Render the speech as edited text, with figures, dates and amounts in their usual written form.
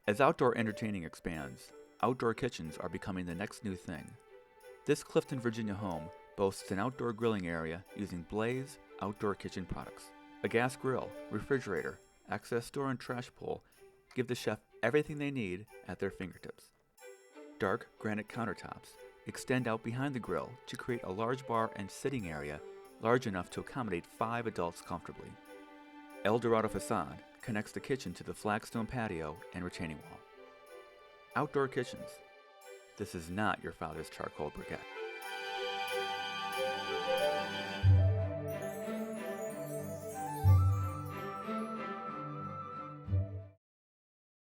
As outdoor entertaining expands, outdoor kitchens are becoming the next new thing. This Clifton, Virginia home boasts an outdoor grilling area using Blaze outdoor kitchen products. A gas grill, refrigerator, access door and trash pull give the chef everything they need at their fingertips. Dark granite countertops extend out behind the grill to create a large bar and sitting area large enough to accommodate 5 adults comfortably. El Dorado facade connects the kitchen to the flagstone patio and retaining wall. Outdoor kitchens. This is not your father's charcoal briquette.